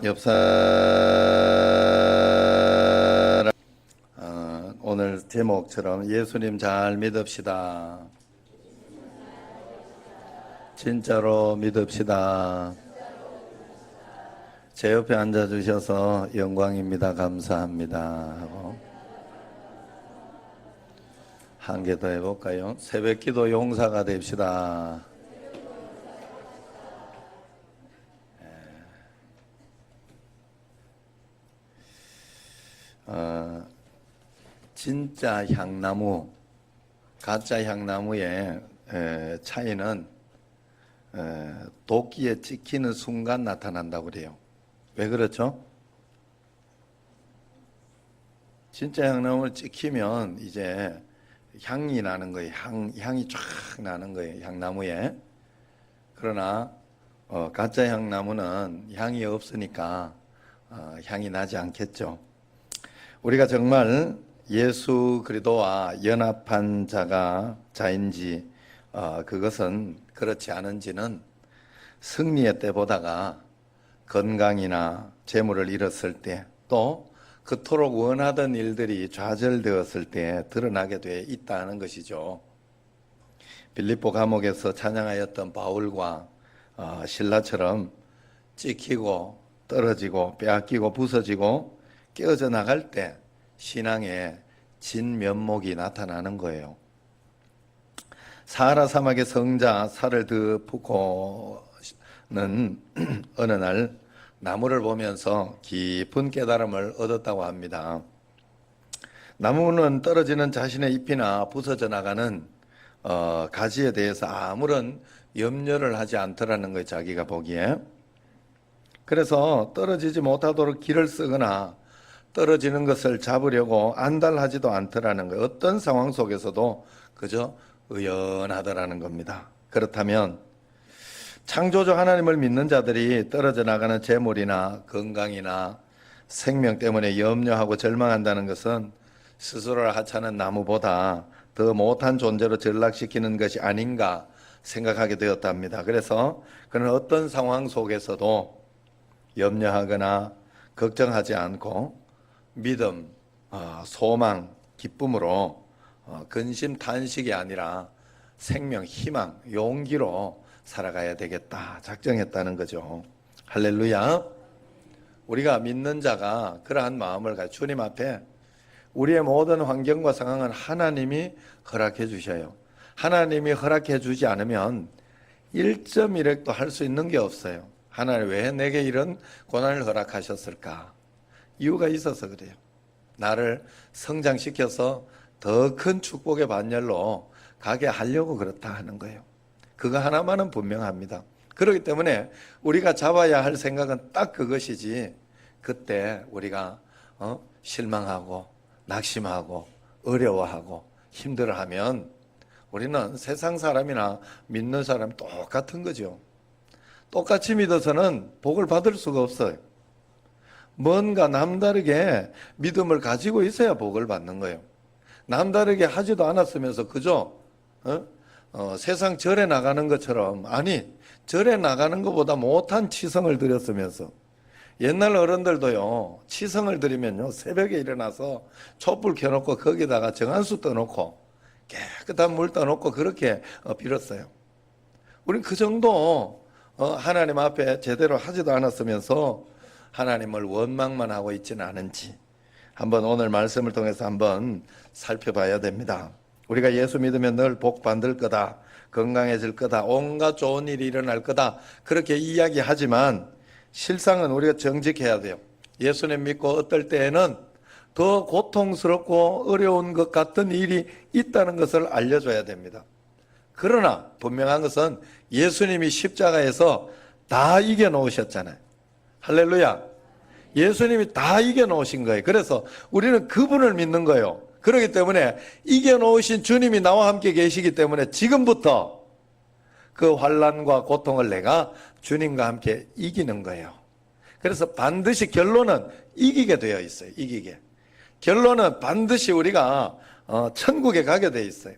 옆 사람 오늘 제목처럼 예수님 잘 믿읍시다. 진짜로 믿읍시다. 제 옆에 앉아주셔서 영광입니다. 감사합니다. 하고 한 개 더 해볼까요? 새벽기도 용사가 됩시다. 진짜 향나무, 가짜 향나무의 차이는 도끼에 찍히는 순간 나타난다고 그래요. 왜 그렇죠? 진짜 향나무를 찍히면 이제 향이 나는 거예요. 향이 쫙 나는 거예요. 향나무에. 그러나 가짜 향나무는 향이 없으니까 향이 나지 않겠죠. 우리가 정말 예수 그리스도와 연합한 자인지 그것은 그렇지 않은지는 승리의 때보다가 건강이나 재물을 잃었을 때, 또 그토록 원하던 일들이 좌절되었을 때 드러나게 돼 있다는 것이죠. 빌립보 감옥에서 찬양하였던 바울과 실라처럼 찍히고 떨어지고 빼앗기고 부서지고 깨어져 나갈 때 신앙의 진면목이 나타나는 거예요. 사하라 사막의 성자 사르드 푸코는 어느 날 나무를 보면서 깊은 깨달음을 얻었다고 합니다. 나무는 떨어지는 자신의 잎이나 부서져 나가는 가지에 대해서 아무런 염려를 하지 않더라는 거예요. 자기가 보기에. 그래서 떨어지지 못하도록 길을 쓰거나 떨어지는 것을 잡으려고 안달하지도 않더라는 거예요. 어떤 상황 속에서도 그저 의연하더라는 겁니다. 그렇다면 창조주 하나님을 믿는 자들이 떨어져 나가는 재물이나 건강이나 생명 때문에 염려하고 절망한다는 것은 스스로를 하찮은 나무보다 더 못한 존재로 전락시키는 것이 아닌가 생각하게 되었답니다. 그래서 그는 어떤 상황 속에서도 염려하거나 걱정하지 않고 믿음, 소망, 기쁨으로 근심, 탄식이 아니라 생명, 희망, 용기로 살아가야 되겠다 작정했다는 거죠. 할렐루야. 우리가 믿는 자가 그러한 마음을 가지고 주님 앞에 우리의 모든 환경과 상황은 하나님이 허락해 주셔요. 하나님이 허락해 주지 않으면 1.1핵도 할 수 있는 게 없어요. 하나님 왜 내게 이런 고난을 허락하셨을까? 이유가 있어서 그래요. 나를 성장시켜서 더 큰 축복의 반열로 가게 하려고 그렇다 하는 거예요. 그거 하나만은 분명합니다. 그렇기 때문에 우리가 잡아야 할 생각은 딱 그것이지, 그때 우리가 실망하고 낙심하고 어려워하고 힘들어하면 우리는 세상 사람이나 믿는 사람 똑같은 거죠. 똑같이 믿어서는 복을 받을 수가 없어요. 뭔가 남다르게 믿음을 가지고 있어야 복을 받는 거예요. 남다르게 하지도 않았으면서 그저 세상 절에 나가는 것처럼, 아니 절에 나가는 것보다 못한 치성을 드렸으면서, 옛날 어른들도요 치성을 드리면요 새벽에 일어나서 촛불 켜놓고 거기다가 정한수 떠놓고 깨끗한 물 떠놓고 그렇게 빌었어요. 우린 그 정도 하나님 앞에 제대로 하지도 않았으면서 하나님을 원망만 하고 있지는 않은지 한번 오늘 말씀을 통해서 한번 살펴봐야 됩니다. 우리가 예수 믿으면 늘 복 받을 거다, 건강해질 거다, 온갖 좋은 일이 일어날 거다 그렇게 이야기하지만 실상은 우리가 정직해야 돼요. 예수님 믿고 어떨 때에는 더 고통스럽고 어려운 것 같은 일이 있다는 것을 알려줘야 됩니다. 그러나 분명한 것은 예수님이 십자가에서 다 이겨놓으셨잖아요. 할렐루야. 예수님이 다 이겨놓으신 거예요. 그래서 우리는 그분을 믿는 거예요. 그렇기 때문에 이겨놓으신 주님이 나와 함께 계시기 때문에 지금부터 그 환난과 고통을 내가 주님과 함께 이기는 거예요. 그래서 반드시 결론은 이기게 되어 있어요. 이기게. 결론은 반드시 우리가 천국에 가게 되어 있어요.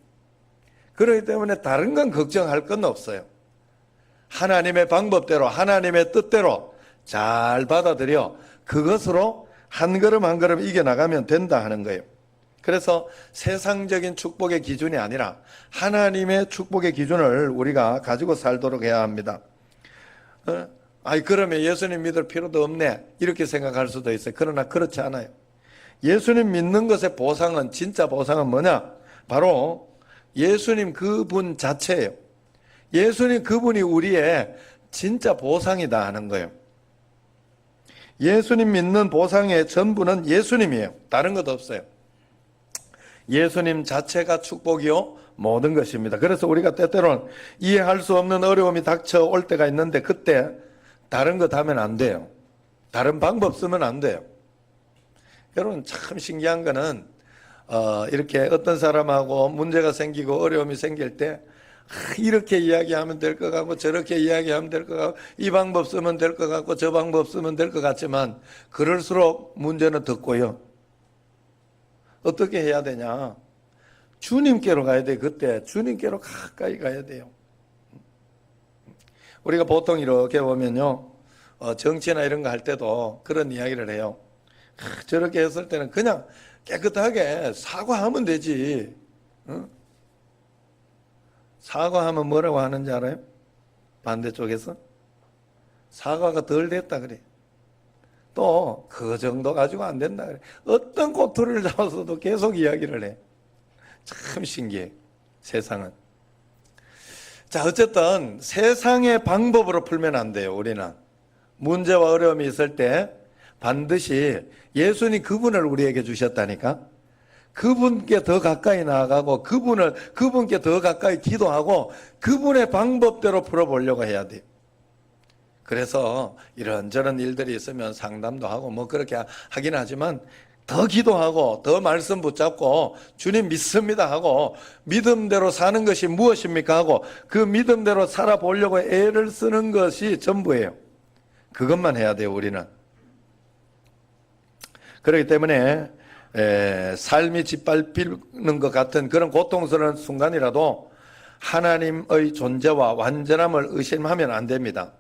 그렇기 때문에 다른 건 걱정할 건 없어요. 하나님의 방법대로, 하나님의 뜻대로 잘 받아들여 그것으로 한 걸음 한 걸음 이겨나가면 된다 하는 거예요. 그래서 세상적인 축복의 기준이 아니라 하나님의 축복의 기준을 우리가 가지고 살도록 해야 합니다. 그러면 예수님 믿을 필요도 없네 이렇게 생각할 수도 있어요. 그러나 그렇지 않아요. 예수님 믿는 것의 보상은, 진짜 보상은 뭐냐? 바로 예수님 그분 자체예요. 예수님 그분이 우리의 진짜 보상이다 하는 거예요. 예수님 믿는 보상의 전부는 예수님이에요. 다른 것 없어요. 예수님 자체가 축복이요 모든 것입니다. 그래서 우리가 때때로는 이해할 수 없는 어려움이 닥쳐올 때가 있는데 그때 다른 것 하면 안 돼요. 다른 방법 쓰면 안 돼요. 여러분 참 신기한 거는 이렇게 어떤 사람하고 문제가 생기고 어려움이 생길 때 이렇게 이야기하면 될 것 같고 저렇게 이야기하면 될 것 같고 이 방법 쓰면 될 것 같고 저 방법 쓰면 될 것 같지만 그럴수록 문제는 더 꼬여. 어떻게 해야 되냐? 주님께로 가야 돼. 그때 주님께로 가까이 가야 돼요. 우리가 보통 이렇게 보면요, 정치나 이런 거 할 때도 그런 이야기를 해요. 저렇게 했을 때는 그냥 깨끗하게 사과하면 되지. 사과하면 뭐라고 하는지 알아요? 반대쪽에서 사과가 덜 됐다 그래. 또 그 정도 가지고 안 된다 그래. 어떤 꼬투리를 잡아서도 계속 이야기를 해. 참 신기해 세상은. 자, 어쨌든 세상의 방법으로 풀면 안 돼요. 우리는 문제와 어려움이 있을 때 반드시 예수님 그분을 우리에게 주셨다니까. 그분께 더 가까이 나아가고 그분께 더 가까이 기도하고 그분의 방법대로 풀어보려고 해야 돼요. 그래서 이런저런 일들이 있으면 상담도 하고 뭐 그렇게 하긴 하지만 더 기도하고 더 말씀 붙잡고 주님 믿습니다 하고 믿음대로 사는 것이 무엇입니까 하고 그 믿음대로 살아보려고 애를 쓰는 것이 전부예요. 그것만 해야 돼요. 우리는. 그렇기 때문에 삶이 짓밟히는 것 같은 그런 고통스러운 순간이라도 하나님의 존재와 완전함을 의심하면 안 됩니다.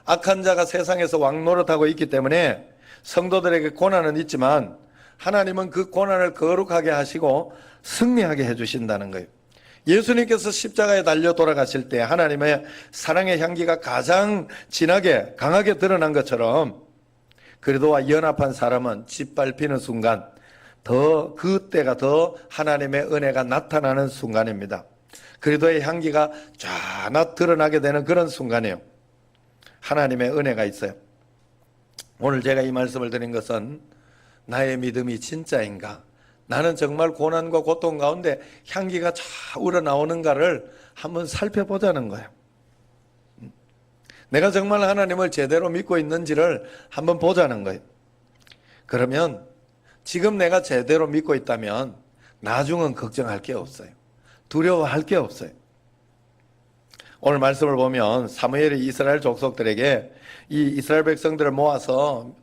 악한 자가 세상에서 왕노릇하고 있기 때문에 성도들에게 고난은 있지만 하나님은 그 고난을 거룩하게 하시고 승리하게 해주신다는 거예요. 예수님께서 십자가에 달려 돌아가실 때 하나님의 사랑의 향기가 가장 진하게 강하게 드러난 것처럼 그리도와 연합한 사람은 짓밟히는 순간 그때가 더 하나님의 은혜가 나타나는 순간입니다. 그리도의 향기가 쫙 드러나게 되는 그런 순간이에요. 하나님의 은혜가 있어요. 오늘 제가 이 말씀을 드린 것은 나의 믿음이 진짜인가? 나는 정말 고난과 고통 가운데 향기가 쫙 우러나오는가를 한번 살펴보자는 거예요. 내가 정말 하나님을 제대로 믿고 있는지를 한번 보자는 거예요. 그러면 지금 내가 제대로 믿고 있다면 나중은 걱정할 게 없어요. 두려워할 게 없어요. 오늘 말씀을 보면 사무엘이 이스라엘 족속들에게 이 이스라엘 백성들을 모아서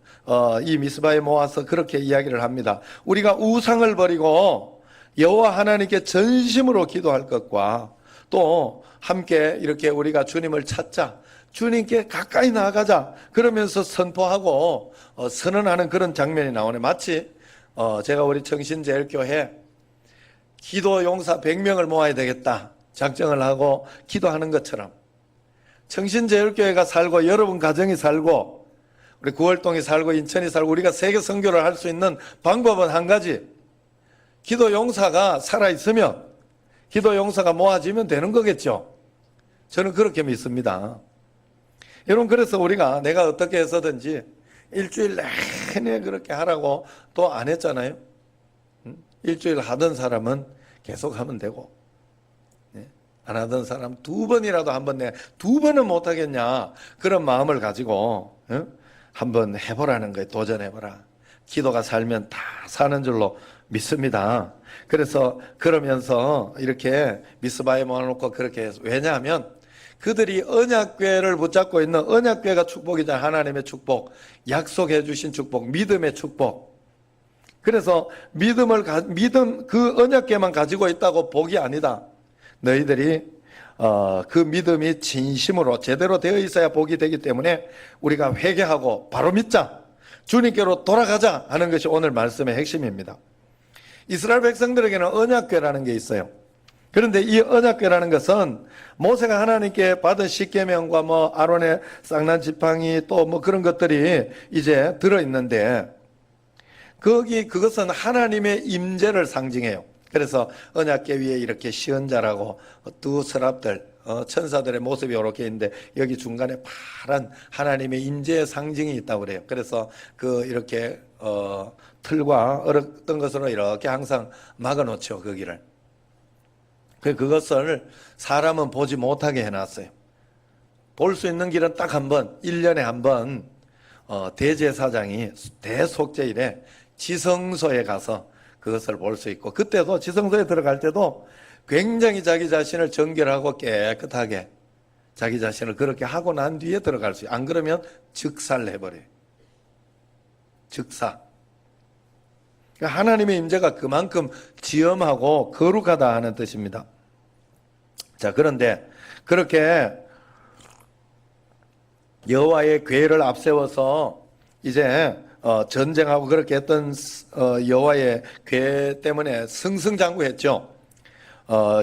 이 미스바에 모아서 그렇게 이야기를 합니다. 우리가 우상을 버리고 여호와 하나님께 전심으로 기도할 것과 또 함께 이렇게 우리가 주님을 찾자, 주님께 가까이 나아가자 그러면서 선포하고 선언하는 그런 장면이 나오네. 마치 제가 우리 청신제일교회 기도 용사 100명을 모아야 되겠다 작정을 하고 기도하는 것처럼 청신제일교회가 살고 여러분 가정이 살고 우리 구월동이 살고 인천이 살고 우리가 세계 선교를 할 수 있는 방법은 한 가지, 기도 용사가 살아있으면 기도 용사가 모아지면 되는 거겠죠. 저는 그렇게 믿습니다. 여러분, 그래서 우리가 내가 어떻게 해서든지 일주일 내내 그렇게 하라고 또 안 했잖아요. 일주일 하던 사람은 계속 하면 되고 안 하던 사람 2번이라도 한번 내 2번은 못하겠냐 그런 마음을 가지고 한번 해보라는 거예요. 도전해보라. 기도가 살면 다 사는 줄로 믿습니다. 그래서 그러면서 이렇게 미스바에 모아놓고 그렇게 해서, 왜냐하면 그들이 언약궤를 붙잡고 있는 언약궤가 축복이자 하나님의 축복, 약속해 주신 축복, 믿음의 축복. 그래서 믿음 그 언약궤만 가지고 있다고 복이 아니다. 너희들이 그 믿음이 진심으로 제대로 되어 있어야 복이 되기 때문에 우리가 회개하고 바로 믿자, 주님께로 돌아가자 하는 것이 오늘 말씀의 핵심입니다. 이스라엘 백성들에게는 언약궤라는 게 있어요. 그런데 이 언약궤라는 것은 모세가 하나님께 받은 십계명과 아론의 쌍난 지팡이 또 그런 것들이 이제 들어있는데, 그것은 하나님의 임재를 상징해요. 그래서 언약궤 위에 이렇게 시은자라고 두 서랍들, 천사들의 모습이 이렇게 있는데 여기 중간에 파란 하나님의 임재의 상징이 있다고 그래요. 그래서 이렇게 틀과 어떤 것으로 이렇게 항상 막아놓죠, 거기를. 그것을 사람은 보지 못하게 해놨어요. 볼 수 있는 길은 딱 한 번, 1년에 한 번, 대제사장이 대속죄일에 지성소에 가서 그것을 볼 수 있고, 그때도 지성소에 들어갈 때도 굉장히 자기 자신을 정결하고 깨끗하게 자기 자신을 그렇게 하고 난 뒤에 들어갈 수 있어요. 안 그러면 즉사를 해버려요. 즉사. 그러니까 하나님의 임재가 그만큼 지엄하고 거룩하다 하는 뜻입니다. 자, 그런데 그렇게 여호와의 궤를 앞세워서 이제 전쟁하고 그렇게 했던 여호와의 궤 때문에 승승장구했죠.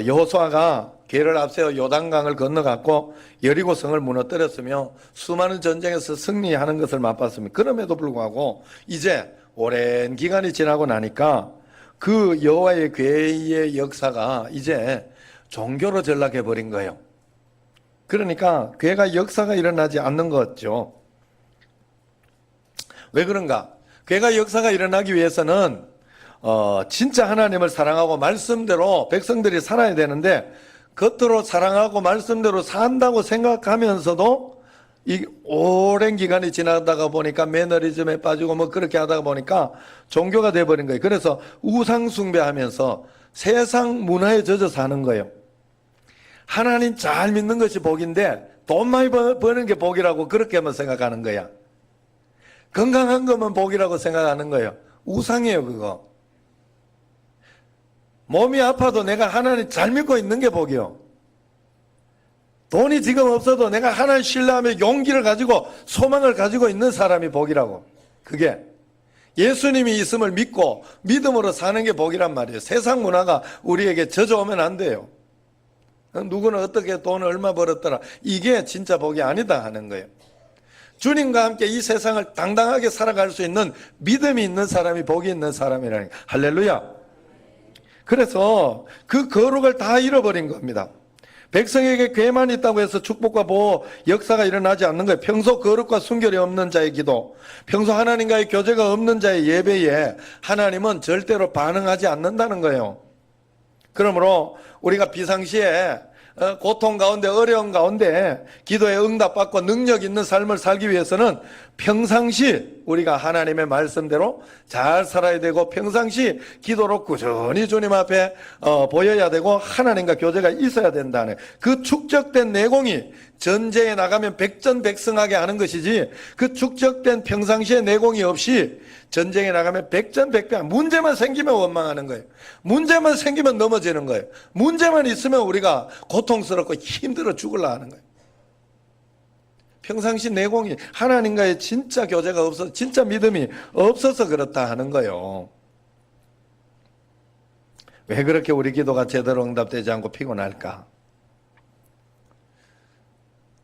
여호수아가 궤를 앞세워 요단강을 건너갔고 여리고성을 무너뜨렸으며 수많은 전쟁에서 승리하는 것을 맛봤습니다. 그럼에도 불구하고 이제 오랜 기간이 지나고 나니까 그 여호와의 궤의 역사가 이제 종교로 전락해 버린 거예요. 그러니까 궤가 역사가 일어나지 않는 거죠. 왜 그런가? 궤가 역사가 일어나기 위해서는 진짜 하나님을 사랑하고 말씀대로 백성들이 살아야 되는데, 겉으로 사랑하고 말씀대로 산다고 생각하면서도 이 오랜 기간이 지나다가 보니까 매너리즘에 빠지고 그렇게 하다가 보니까 종교가 돼버린 거예요. 그래서 우상 숭배하면서 세상 문화에 젖어 사는 거예요. 하나님 잘 믿는 것이 복인데 돈 많이 버는 게 복이라고 그렇게만 생각하는 거야. 건강한 것만 복이라고 생각하는 거예요. 우상이에요, 그거. 몸이 아파도 내가 하나님 잘 믿고 있는 게 복이요. 돈이 지금 없어도 내가 하나님 신뢰하며 용기를 가지고 소망을 가지고 있는 사람이 복이라고. 그게 예수님이 있음을 믿고 믿음으로 사는 게 복이란 말이에요. 세상 문화가 우리에게 젖어오면 안 돼요. 누구는 어떻게 돈을 얼마 벌었더라, 이게 진짜 복이 아니다 하는 거예요. 주님과 함께 이 세상을 당당하게 살아갈 수 있는 믿음이 있는 사람이 복이 있는 사람이라는 거예요. 할렐루야. 그래서 그 거룩을 다 잃어버린 겁니다. 백성에게 궤만 있다고 해서 축복과 보호 역사가 일어나지 않는 거예요. 평소 거룩과 순결이 없는 자의 기도, 평소 하나님과의 교제가 없는 자의 예배에 하나님은 절대로 반응하지 않는다는 거예요. 그러므로 우리가 비상시에 고통 가운데 어려운 가운데 기도에 응답받고 능력 있는 삶을 살기 위해서는 평상시 우리가 하나님의 말씀대로 잘 살아야 되고, 평상시 기도로 꾸준히 주님 앞에 보여야 되고 하나님과 교제가 있어야 된다는, 그 축적된 내공이 전쟁에 나가면 백전백승하게 하는 것이지, 그 축적된 평상시의 내공이 없이 전쟁에 나가면 백전백패, 문제만 생기면 원망하는 거예요. 문제만 생기면 넘어지는 거예요. 문제만 있으면 우리가 고통스럽고 힘들어 죽으려 하는 거예요. 평상시 내공이 하나님과의 진짜 교제가 없어서, 진짜 믿음이 없어서 그렇다 하는 거예요. 왜 그렇게 우리 기도가 제대로 응답되지 않고 피곤할까?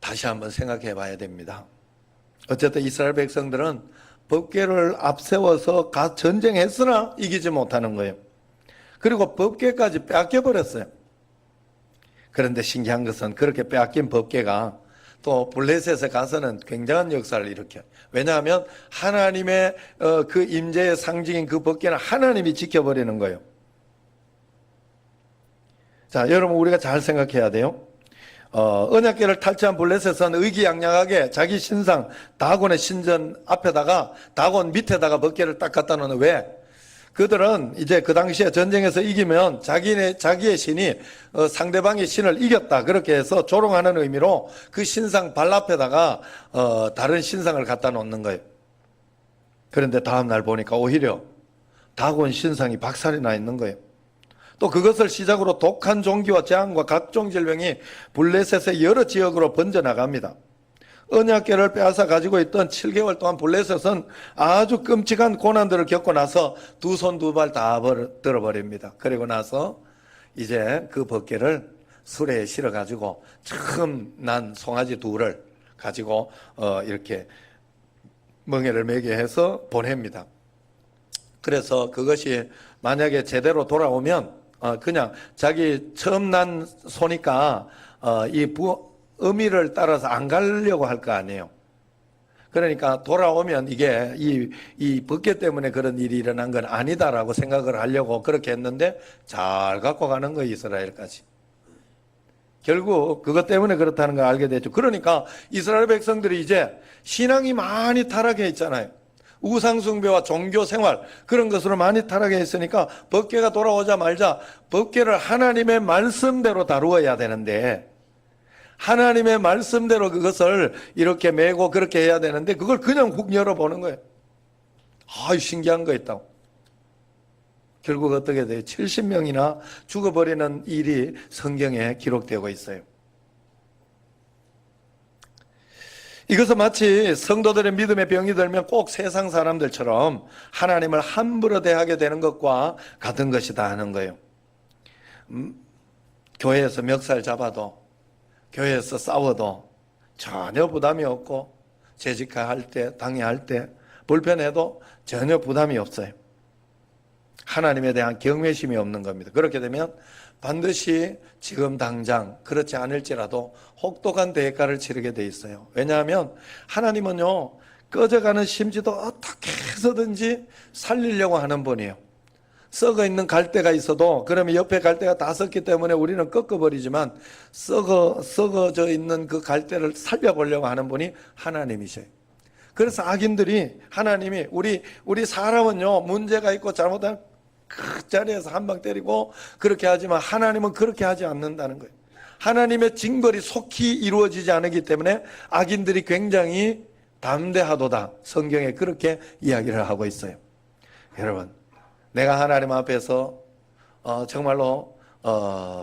다시 한번 생각해 봐야 됩니다. 어쨌든 이스라엘 백성들은 법궤를 앞세워서 전쟁했으나 이기지 못하는 거예요. 그리고 법궤까지 빼앗겨버렸어요. 그런데 신기한 것은 그렇게 빼앗긴 법궤가 또 블레셋에 가서는 굉장한 역사를 일으켜요. 왜냐하면 하나님의 그 임재의 상징인 그 법궤는 하나님이 지켜버리는 거예요. 자, 여러분, 우리가 잘 생각해야 돼요. 언약궤를 탈취한 블레셋은 의기양양하게 자기 신상 다곤의 신전 앞에다가 다곤 밑에다가 법궤를 딱 갖다 놓는. 왜? 그들은 이제 그 당시에 전쟁에서 이기면 자기의 신이 상대방의 신을 이겼다, 그렇게 해서 조롱하는 의미로 그 신상 발 앞에다가 다른 신상을 갖다 놓는 거예요. 그런데 다음 날 보니까 오히려 다곤 신상이 박살이 나 있는 거예요. 또 그것을 시작으로 독한 종기와 재앙과 각종 질병이 블레셋의 여러 지역으로 번져나갑니다. 언약궤를 빼앗아 가지고 있던 7개월 동안 블레셋은 아주 끔찍한 고난들을 겪고 나서 두 손 두 발 다 들어버립니다. 그리고 나서 이제 그 벗개를 수레에 실어 가지고 처음 난 송아지 둘을 가지고 이렇게 멍에를 매게 해서 보냅니다. 그래서 그것이 만약에 제대로 돌아오면 그냥 자기 처음 난 소니까 의미를 따라서 안 가려고 할 거 아니에요. 그러니까 돌아오면 이게 이 벗개 때문에 그런 일이 일어난 건 아니다라고 생각을 하려고 그렇게 했는데 잘 갖고 가는 거예요, 이스라엘까지. 결국 그것 때문에 그렇다는 걸 알게 됐죠. 그러니까 이스라엘 백성들이 이제 신앙이 많이 타락해 있잖아요. 우상숭배와 종교생활 그런 것으로 많이 타락해 있으니까 벗개가 돌아오자 말자 벗개를 하나님의 말씀대로 다루어야 되는데 하나님의 말씀대로 그것을 이렇게 메고 그렇게 해야 되는데 그걸 그냥 훅 열어보는 거예요. 신기한 거 있다고. 결국 어떻게 돼요? 70명이나 죽어버리는 일이 성경에 기록되고 있어요. 이것은 마치 성도들의 믿음의 병이 들면 꼭 세상 사람들처럼 하나님을 함부로 대하게 되는 것과 같은 것이다 하는 거예요. 교회에서 멱살 잡아도 교회에서 싸워도 전혀 부담이 없고 재직할 때, 당회할 때 불편해도 전혀 부담이 없어요. 하나님에 대한 경외심이 없는 겁니다. 그렇게 되면 반드시 지금 당장 그렇지 않을지라도 혹독한 대가를 치르게 돼 있어요. 왜냐하면 하나님은요 꺼져가는 심지도 어떻게 해서든지 살리려고 하는 분이에요. 썩어 있는 갈대가 있어도 그러면 옆에 갈대가 다 썩기 때문에 우리는 꺾어버리지만 썩어져 있는 그 갈대를 살려보려고 하는 분이 하나님이셔요. 그래서 악인들이 하나님이 우리 사람은요 문제가 있고 잘못한 그 자리에서 한 방 때리고 그렇게 하지만 하나님은 그렇게 하지 않는다는 거예요. 하나님의 징벌이 속히 이루어지지 않기 때문에 악인들이 굉장히 담대하도다. 성경에 그렇게 이야기를 하고 있어요. 여러분, 내가 하나님 앞에서 정말로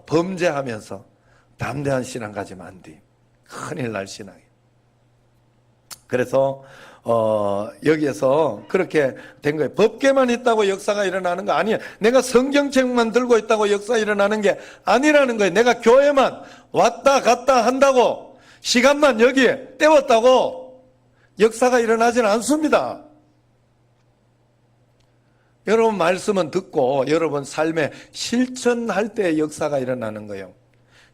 범죄하면서 담대한 신앙 가지면 안 돼요. 큰일 날 신앙이에요. 그래서 여기에서 그렇게 된 거예요. 법계만 있다고 역사가 일어나는 거 아니에요. 내가 성경책만 들고 있다고 역사 일어나는 게 아니라는 거예요. 내가 교회만 왔다 갔다 한다고 시간만 여기에 때웠다고 역사가 일어나지는 않습니다. 여러분 말씀은 듣고 여러분 삶에 실천할 때 역사가 일어나는 거예요.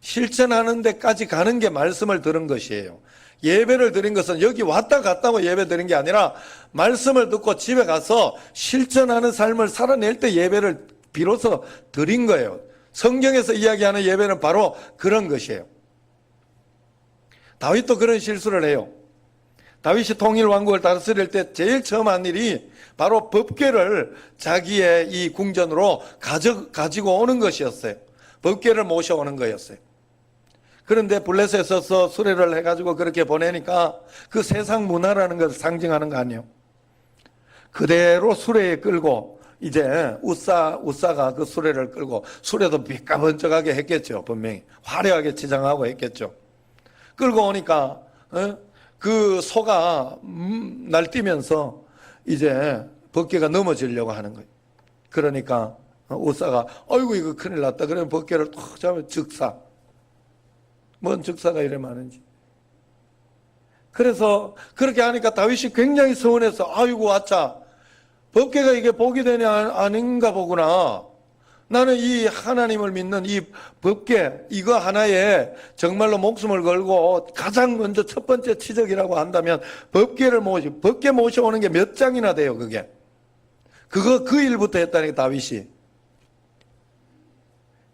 실천하는 데까지 가는 게 말씀을 들은 것이에요. 예배를 드린 것은 여기 왔다 갔다고 예배 드린 게 아니라 말씀을 듣고 집에 가서 실천하는 삶을 살아낼 때 예배를 비로소 드린 거예요. 성경에서 이야기하는 예배는 바로 그런 것이에요. 다윗도 그런 실수를 해요. 다윗이 통일 왕국을 다스릴 때 제일 처음 한 일이 바로 법궤를 자기의 이 궁전으로 가지고 오는 것이었어요. 법궤를 모셔오는 거였어요. 그런데 블레셋에서 수레를 해가지고 그렇게 보내니까 그 세상 문화라는 것을 상징하는 거 아니에요. 그대로 수레에 끌고 이제 우사가 그 수레를 끌고 수레도 비까번쩍하게 했겠죠. 분명히 화려하게 치장하고 했겠죠. 끌고 오니까 그 소가 날뛰면서 이제 벗개가 넘어지려고 하는 거예요. 그러니까 우사가 아이고 이거 큰일 났다. 그러면 벗개를 툭 잡으면 즉사. 뭔 즉사가 이래 많은지. 그래서 그렇게 하니까 다윗이 굉장히 서운해서 아이고 아차 법궤가 이게 복이 되냐 아닌가 보구나. 나는 이 하나님을 믿는 이 법궤 이거 하나에 정말로 목숨을 걸고 가장 먼저 첫 번째 치적이라고 한다면 법궤 모셔오는 게 몇 장이나 돼요. 그게 그 일부터 했다니까 다윗이.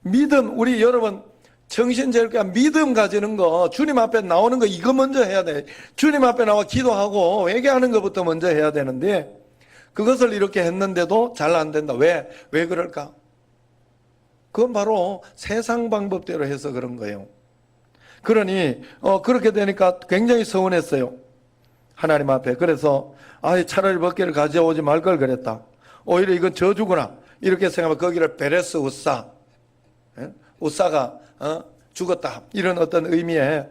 믿음 우리 여러분 정신제일교회 믿음 가지는 거 주님 앞에 나오는 거 이거 먼저 해야 돼. 주님 앞에 나와 기도하고 회개하는 것부터 먼저 해야 되는데 그것을 이렇게 했는데도 잘 안 된다. 왜 그럴까? 그건 바로 세상 방법대로 해서 그런 거예요. 그러니 그렇게 되니까 굉장히 서운했어요. 하나님 앞에. 그래서 차라리 벗개를 가져오지 말 걸 그랬다. 오히려 이건 저주구나. 이렇게 생각하면 거기를 베레스 우사 우사가 죽었다 이런 어떤 의미의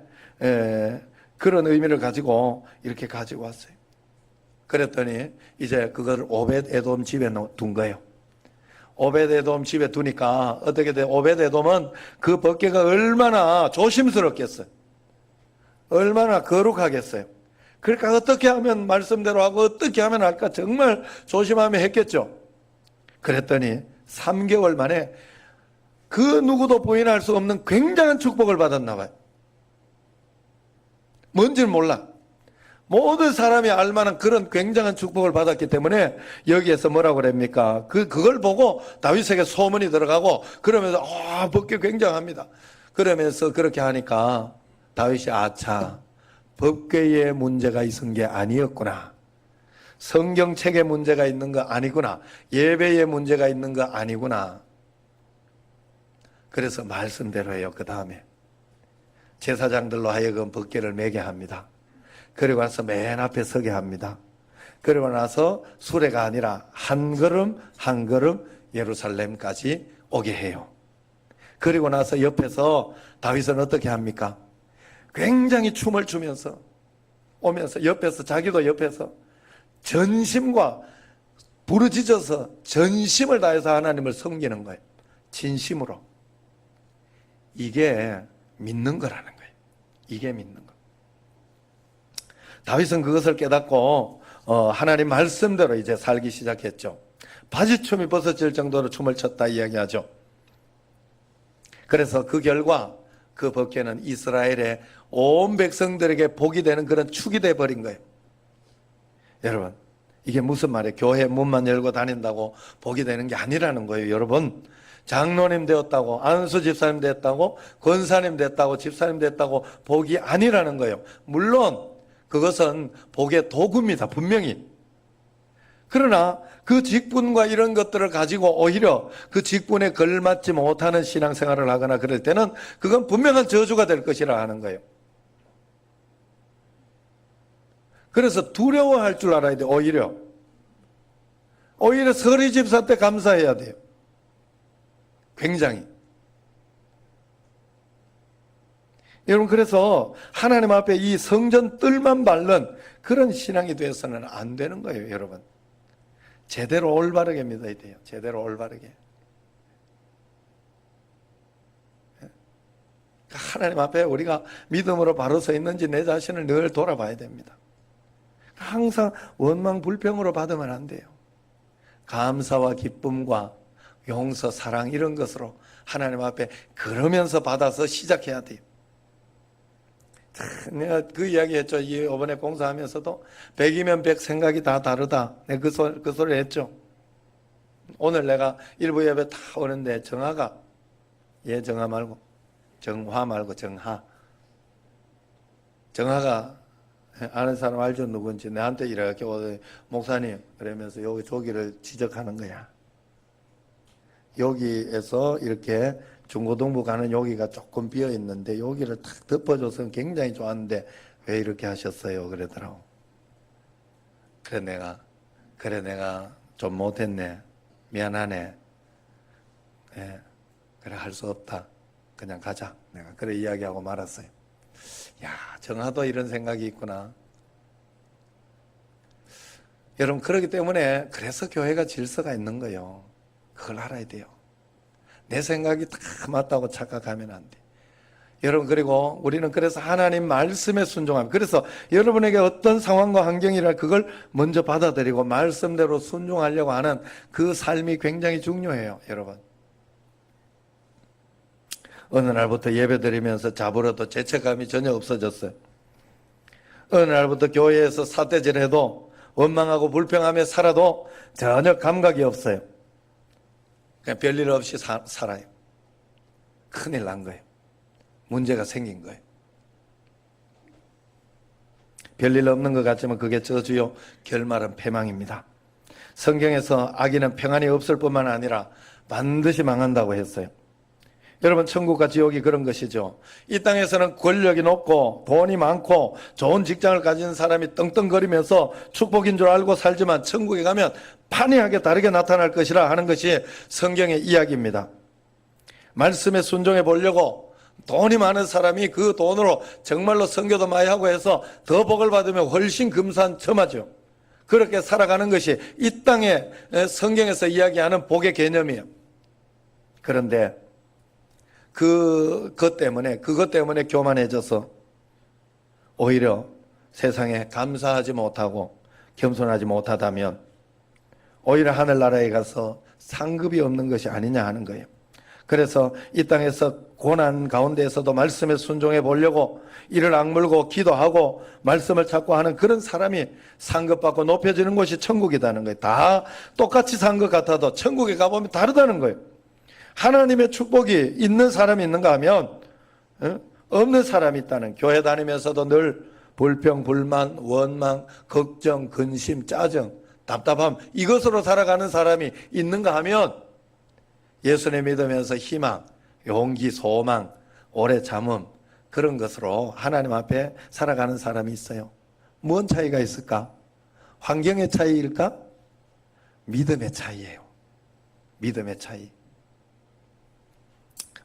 그런 의미를 가지고 이렇게 가지고 왔어요. 그랬더니 이제 그걸 오벳 에돔 집에 둔 거예요. 오벳 에돔 집에 두니까 어떻게 돼? 오벳 에돔은 그 법궤가 얼마나 조심스럽겠어요. 얼마나 거룩하겠어요. 그러니까 어떻게 하면 말씀대로 하고 어떻게 하면 할까 정말 조심하며 했겠죠. 그랬더니 3개월 만에 그 누구도 부인할 수 없는 굉장한 축복을 받았나 봐요. 뭔지는 몰라. 모든 사람이 알만한 그런 굉장한 축복을 받았기 때문에 여기에서 뭐라고 그럽니까? 그걸 보고 다윗에게 소문이 들어가고 그러면서 법궤 굉장합니다. 그러면서 그렇게 하니까 다윗이 아차, 법궤에 문제가 있은 게 아니었구나. 성경책에 문제가 있는 거 아니구나. 예배에 문제가 있는 거 아니구나. 그래서 말씀대로 해요. 그 다음에 제사장들로 하여금 법궤를 매게 합니다. 그리고 나서 맨 앞에 서게 합니다. 그리고 나서 수레가 아니라 한 걸음 한 걸음 예루살렘까지 오게 해요. 그리고 나서 옆에서 다윗은 어떻게 합니까? 굉장히 춤을 추면서 오면서 옆에서 자기도 옆에서 전심과 부르짖어서 전심을 다해서 하나님을 섬기는 거예요. 진심으로. 이게 믿는 거라는 거예요. 이게 믿는 거. 다윗은 그것을 깨닫고 하나님 말씀대로 이제 살기 시작했죠. 바지춤이 벗어질 정도로 춤을 췄다 이야기하죠. 그래서 그 결과 그 법궤는 이스라엘의 온 백성들에게 복이 되는 그런 축이 돼버린 거예요. 여러분, 이게 무슨 말이에요? 교회 문만 열고 다닌다고 복이 되는 게 아니라는 거예요. 여러분, 장로님 되었다고, 안수 집사님 됐다고, 권사님 됐다고, 집사님 됐다고 복이 아니라는 거예요. 물론 그것은 복의 도구입니다. 분명히. 그러나 그 직분과 이런 것들을 가지고 오히려 그 직분에 걸맞지 못하는 신앙생활을 하거나 그럴 때는 그건 분명한 저주가 될 것이라 하는 거예요. 그래서 두려워할 줄 알아야 돼요. 오히려 서리 집사 때 감사해야 돼요. 굉장히. 여러분, 그래서 하나님 앞에 이 성전 뜰만 밟는 그런 신앙이 되어서는 안 되는 거예요. 여러분, 제대로 올바르게 믿어야 돼요. 제대로 올바르게. 하나님 앞에 우리가 믿음으로 바로 서 있는지 내 자신을 늘 돌아봐야 됩니다. 항상 원망 불평으로 받으면 안 돼요. 감사와 기쁨과 용서, 사랑 이런 것으로 하나님 앞에 그러면서 받아서 시작해야 돼요. 내가 그 이야기 했죠. 이번에 공사하면서도 100이면 100 생각이 다 다르다. 내가 그 소리 했죠. 오늘 내가 일부 예배 다 오는데 정화가, 정화 말고 정화 말고 정화. 정화가 아는 사람 알죠? 누군지. 내한테 이렇게 오더니 목사님 그러면서 여기 조기를 지적하는 거야. 여기에서 이렇게 중고등부 가는 여기가 조금 비어 있는데 여기를 탁 덮어줘서 굉장히 좋았는데 왜 이렇게 하셨어요? 그러더라고. 그래 내가 좀 못했네. 미안하네. 네, 그래 할 수 없다. 그냥 가자. 내가 그래 이야기하고 말았어요. 야, 정화도 이런 생각이 있구나. 여러분, 그렇기 때문에 그래서 교회가 질서가 있는 거예요. 그걸 알아야 돼요. 내 생각이 다 맞다고 착각하면 안 돼. 여러분, 그리고 우리는 그래서 하나님 말씀에 순종합니다. 그래서 여러분에게 어떤 상황과 환경이라 그걸 먼저 받아들이고 말씀대로 순종하려고 하는 그 삶이 굉장히 중요해요. 여러분, 어느 날부터 예배드리면서 잡으러도 죄책감이 전혀 없어졌어요. 어느 날부터 교회에서 사태질해도 원망하고 불평하며 살아도 전혀 감각이 없어요. 그냥 별일 없이 살아요. 큰일 난 거예요. 문제가 생긴 거예요. 별일 없는 것 같지만 그게 저주요, 결말은 패망입니다. 성경에서 악인은 평안이 없을 뿐만 아니라 반드시 망한다고 했어요. 여러분, 천국과 지옥이 그런 것이죠. 이 땅에서는 권력이 높고 돈이 많고 좋은 직장을 가진 사람이 떵떵거리면서 축복인 줄 알고 살지만 천국에 가면 판이하게 다르게 나타날 것이라 하는 것이 성경의 이야기입니다. 말씀에 순종해 보려고 돈이 많은 사람이 그 돈으로 정말로 선교도 많이 하고 해서 더 복을 받으면 훨씬 금산첨화죠. 그렇게 살아가는 것이 이 땅에 성경에서 이야기하는 복의 개념이에요. 그런데 그것 때문에 교만해져서 오히려 세상에 감사하지 못하고 겸손하지 못하다면 오히려 하늘나라에 가서 상급이 없는 것이 아니냐 하는 거예요. 그래서 이 땅에서 고난 가운데에서도 말씀에 순종해 보려고 이를 악물고 기도하고 말씀을 찾고 하는 그런 사람이 상급받고 높여지는 곳이 천국이라는 거예요. 다 똑같이 산 것 같아도 천국에 가보면 다르다는 거예요. 하나님의 축복이 있는 사람이 있는가 하면 없는 사람이 있다는, 교회 다니면서도 늘 불평, 불만, 원망, 걱정, 근심, 짜증, 답답함, 이것으로 살아가는 사람이 있는가 하면 예수님 믿으면서 희망, 용기, 소망, 오래 참음, 그런 것으로 하나님 앞에 살아가는 사람이 있어요. 뭔 차이가 있을까? 환경의 차이일까? 믿음의 차이예요. 믿음의 차이.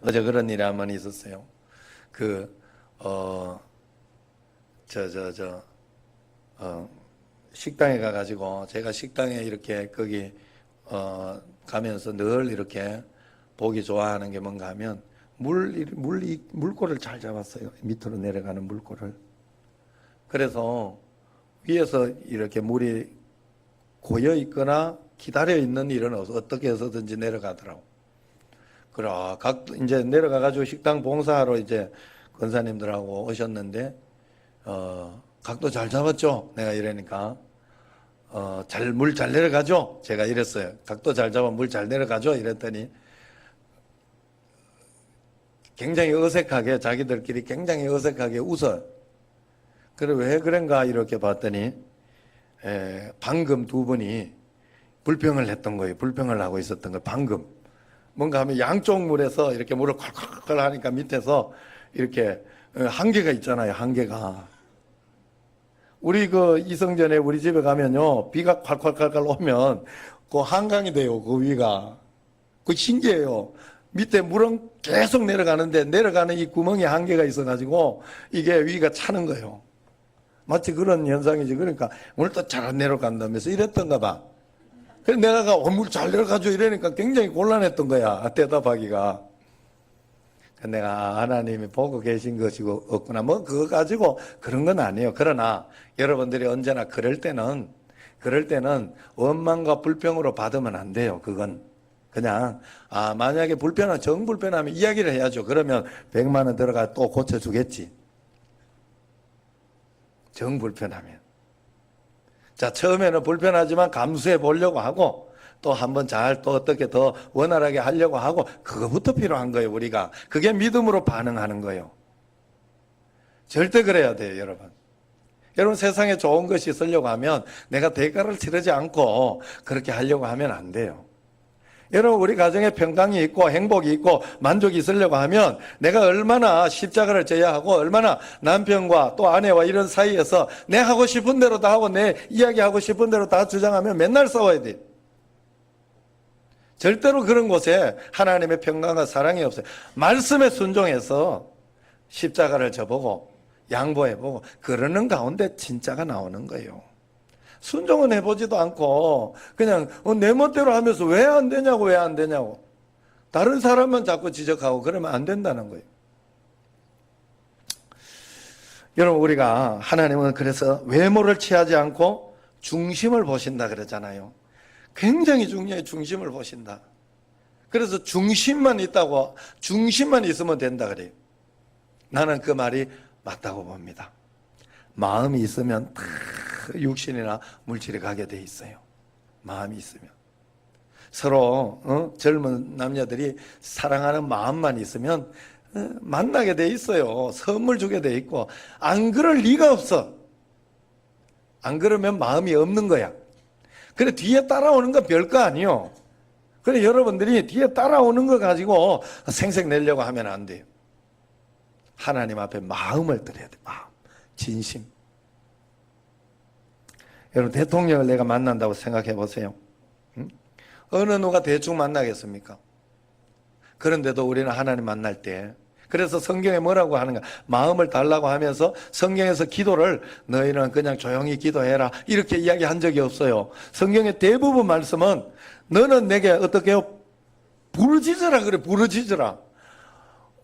어제 그런 일이 한 번 있었어요. 식당에 가가지고, 제가 식당에 이렇게 거기 가면서 늘 이렇게 보기 좋아하는 게 뭔가 하면 물꼬를 잘 잡았어요. 밑으로 내려가는 물꼬를. 그래서 위에서 이렇게 물이 고여 있거나 기다려 있는 일은 어떻게 해서든지 내려가더라고. 그래, 이제 내려가가지고 식당 봉사하러 이제 권사님들하고 오셨는데, 각도 잘 잡았죠? 내가 이러니까. 물 잘 내려가죠? 제가 이랬어요. 각도 잘 잡아 물 잘 내려가죠? 이랬더니 굉장히 어색하게, 자기들끼리 굉장히 어색하게 웃어요. 그래, 왜 그런가 이렇게 봤더니 방금 두 분이 불평을 했던 거예요. 불평을 하고 있었던 거예요. 방금. 뭔가 하면 양쪽 물에서 이렇게 물을 콸콸콸 하니까 밑에서 이렇게 한계가 있잖아요. 한계가. 우리 이성전에 우리 집에 가면요, 비가 콸콸콸콸 오면 그 한강이 돼요. 그 위가. 그 신기해요. 밑에 물은 계속 내려가는데 내려가는 이 구멍에 한계가 있어가지고 이게 위가 차는 거예요. 마치 그런 현상이지. 그러니까 오늘도 잘 안 내려간다면서 이랬던가 봐. 그래서 내가 물 잘 내려가죠 이러니까 굉장히 곤란했던 거야. 대답하기가. 내가 하나님이 보고 계신 것이고 없구나. 뭐 그거 가지고 그런 건 아니에요. 그러나 여러분들이 언제나 그럴 때는 원망과 불평으로 받으면 안 돼요. 그건 그냥 만약에 정불편하면 이야기를 해야죠. 그러면 100만 원 들어가 또 고쳐주겠지. 정불편하면. 자, 처음에는 불편하지만 감수해 보려고 하고 또 한번 또 어떻게 더 원활하게 하려고 하고, 그거부터 필요한 거예요. 우리가 그게 믿음으로 반응하는 거예요. 절대 그래야 돼요. 여러분 세상에 좋은 것이 있으려고 하면 내가 대가를 치르지 않고 그렇게 하려고 하면 안 돼요. 여러분, 우리 가정에 평강이 있고 행복이 있고 만족이 있으려고 하면 내가 얼마나 십자가를 져야 하고, 얼마나 남편과 또 아내와 이런 사이에서 내 하고 싶은 대로 다 하고 내 이야기하고 싶은 대로 다 주장하면 맨날 싸워야 돼. 절대로 그런 곳에 하나님의 평강과 사랑이 없어요. 말씀에 순종해서 십자가를 져보고 양보해보고 그러는 가운데 진짜가 나오는 거예요. 순종은 해보지도 않고 그냥 내 멋대로 하면서 왜 안 되냐고 다른 사람만 자꾸 지적하고 그러면 안 된다는 거예요. 여러분, 우리가 하나님은 그래서 외모를 취하지 않고 중심을 보신다 그러잖아요. 굉장히 중요해. 중심을 보신다. 그래서 중심만 있으면 된다 그래요. 나는 그 말이 맞다고 봅니다. 마음이 있으면 다 육신이나 물질이 가게 돼 있어요. 마음이 있으면. 서로 젊은 남녀들이 사랑하는 마음만 있으면 만나게 돼 있어요. 선물 주게 돼 있고. 안 그럴 리가 없어. 안 그러면 마음이 없는 거야. 그래, 뒤에 따라오는 건 별거 아니요. 그래, 여러분들이 뒤에 따라오는 거 가지고 생색 내려고 하면 안 돼요. 하나님 앞에 마음을 드려야 돼. 마음, 진심. 여러분, 대통령을 내가 만난다고 생각해 보세요. 어느 누가 대충 만나겠습니까? 그런데도 우리는 하나님 만날 때, 그래서 성경에 뭐라고 하는가? 마음을 달라고 하면서 성경에서 기도를 너희는 그냥 조용히 기도해라 이렇게 이야기한 적이 없어요. 성경의 대부분 말씀은 너는 내게 어떻게 해요? 부르짖으라 그래. 부르짖으라.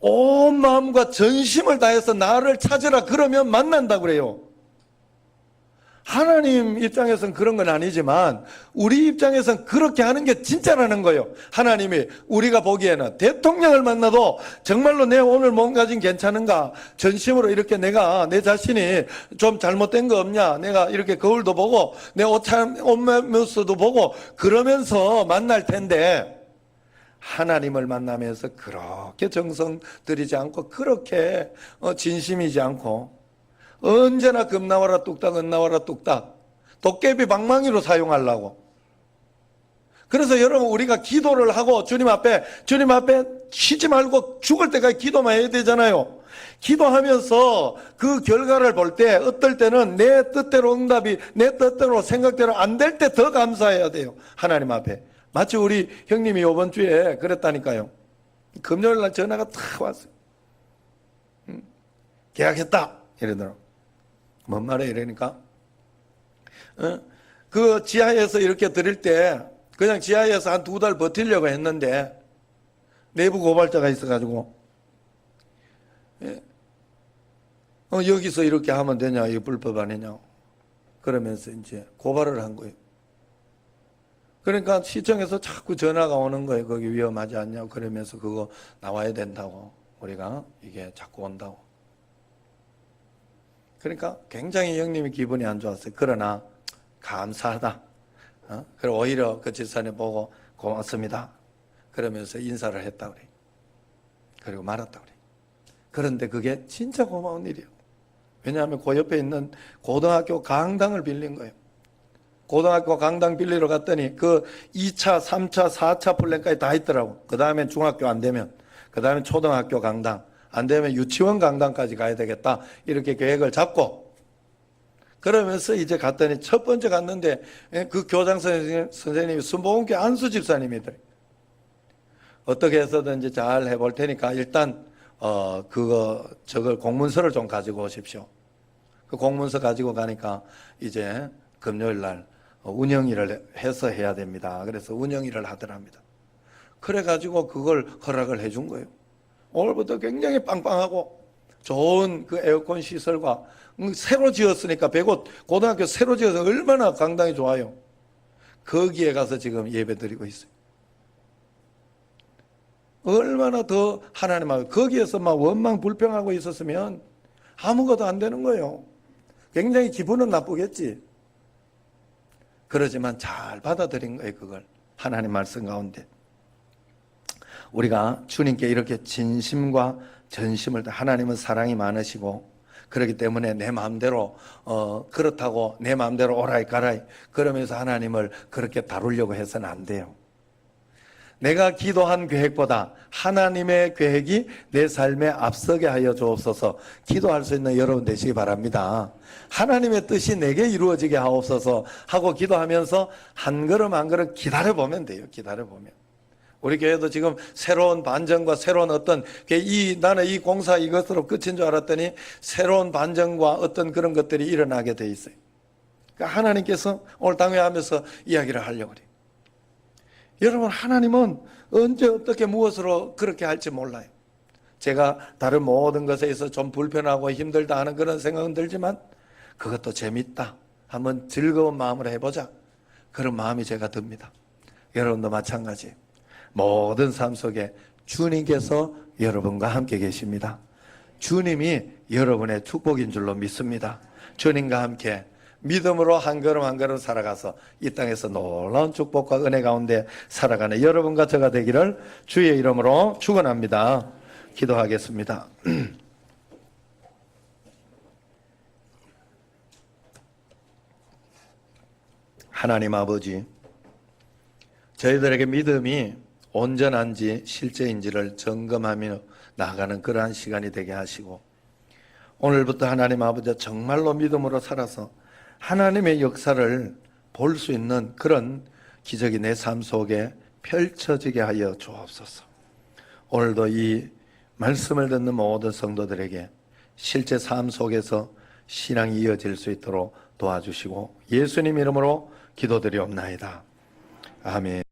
온 마음과 전심을 다해서 나를 찾으라 그러면 만난다 그래요. 하나님 입장에서는 그런 건 아니지만 우리 입장에서는 그렇게 하는 게 진짜라는 거예요. 하나님이 우리가 보기에는 대통령을 만나도 정말로 내 오늘 몸가짐 괜찮은가? 전심으로 이렇게 내가 내 자신이 좀 잘못된 거 없냐? 내가 이렇게 거울도 보고 내 옷모습도 보고 그러면서 만날 텐데 하나님을 만나면서 그렇게 정성 들이지 않고 그렇게 진심이지 않고 언제나 금 나와라 뚝딱 은 나와라 뚝딱 도깨비 방망이로 사용하려고. 그래서 여러분 우리가 기도를 하고 주님 앞에 쉬지 말고 죽을 때까지 기도만 해야 되잖아요. 기도하면서 그 결과를 볼 때 어떨 때는 내 뜻대로 응답이 내 뜻대로 생각대로 안 될 때 더 감사해야 돼요. 하나님 앞에. 마치 우리 형님이 이번 주에 그랬다니까요. 금요일 날 전화가 탁 왔어요. 계약했다 이러더라고. 뭔 말이야 이러니까 그 지하에서 이렇게 드릴 때 그냥 지하에서 한 2달 버티려고 했는데 내부 고발자가 있어가지고 여기서 이렇게 하면 되냐 이거 불법 아니냐 그러면서 이제 고발을 한 거예요. 그러니까 시청에서 자꾸 전화가 오는 거예요. 거기 위험하지 않냐고 그러면서 그거 나와야 된다고 우리가 이게 자꾸 온다고. 그러니까 굉장히 형님이 기분이 안 좋았어요. 그러나 감사하다. 그리고 오히려 그 집사님 보고 고맙습니다. 그러면서 인사를 했다 그래. 그리고 말았다 그래. 그런데 그게 진짜 고마운 일이에요. 왜냐하면 그 옆에 있는 고등학교 강당을 빌린 거예요. 고등학교 강당 빌리러 갔더니 그 2차, 3차, 4차 플랜까지 다 있더라고. 그 다음에 중학교 안 되면, 그 다음에 초등학교 강당, 안 되면 유치원 강당까지 가야 되겠다. 이렇게 계획을 잡고 그러면서 이제 갔더니 첫 번째 갔는데 그 교장 선생님이 순복음교회 안수 집사님이더래. 어떻게 해서든지 잘 해볼 테니까 일단 저걸 공문서를 좀 가지고 오십시오. 그 공문서 가지고 가니까 이제 금요일 날 운영일을 해서 해야 됩니다. 그래서 운영일을 하더랍니다. 그래가지고 그걸 허락을 해준 거예요. 오늘부터 굉장히 빵빵하고 좋은 그 에어컨 시설과 새로 지었으니까 100곳 고등학교 새로 지어서 얼마나 강당이 좋아요. 거기에 가서 지금 예배 드리고 있어요. 얼마나 더 하나님 앞에 거기에서 막 원망 불평하고 있었으면 아무것도 안 되는 거예요. 굉장히 기분은 나쁘겠지. 그러지만 잘 받아들인 거예요. 그걸 하나님 말씀 가운데 우리가 주님께 이렇게 진심과 전심을 하나님은 사랑이 많으시고 그렇기 때문에 내 마음대로 그렇다고 내 마음대로 오라이 가라이 그러면서 하나님을 그렇게 다루려고 해서는 안 돼요. 내가 기도한 계획보다 하나님의 계획이 내 삶에 앞서게 하여 주옵소서. 기도할 수 있는 여러분 되시기 바랍니다. 하나님의 뜻이 내게 이루어지게 하옵소서 하고 기도하면서 한 걸음 한 걸음 기다려보면 돼요. 기다려보면. 우리 교회도 지금 새로운 반전과 새로운 어떤 나는 이 공사 이것으로 끝인 줄 알았더니 새로운 반전과 어떤 그런 것들이 일어나게 돼 있어요. 그러니까 하나님께서 오늘 당회하면서 이야기를 하려고 그래요. 여러분 하나님은 언제 어떻게 무엇으로 그렇게 할지 몰라요. 제가 다른 모든 것에 있어서 좀 불편하고 힘들다 하는 그런 생각은 들지만 그것도 재밌다. 한번 즐거운 마음으로 해보자. 그런 마음이 제가 듭니다. 여러분도 마찬가지예요. 모든 삶 속에 주님께서 여러분과 함께 계십니다. 주님이 여러분의 축복인 줄로 믿습니다. 주님과 함께 믿음으로 한 걸음 한 걸음 살아가서 이 땅에서 놀라운 축복과 은혜 가운데 살아가는 여러분과 저가 되기를 주의 이름으로 축원합니다. 기도하겠습니다. 하나님 아버지, 저희들에게 믿음이 온전한지 실제인지를 점검하며 나아가는 그러한 시간이 되게 하시고 오늘부터 하나님 아버지 정말로 믿음으로 살아서 하나님의 역사를 볼 수 있는 그런 기적이 내 삶 속에 펼쳐지게 하여 주옵소서. 오늘도 이 말씀을 듣는 모든 성도들에게 실제 삶 속에서 신앙이 이어질 수 있도록 도와주시고 예수님 이름으로 기도드리옵나이다. 아멘.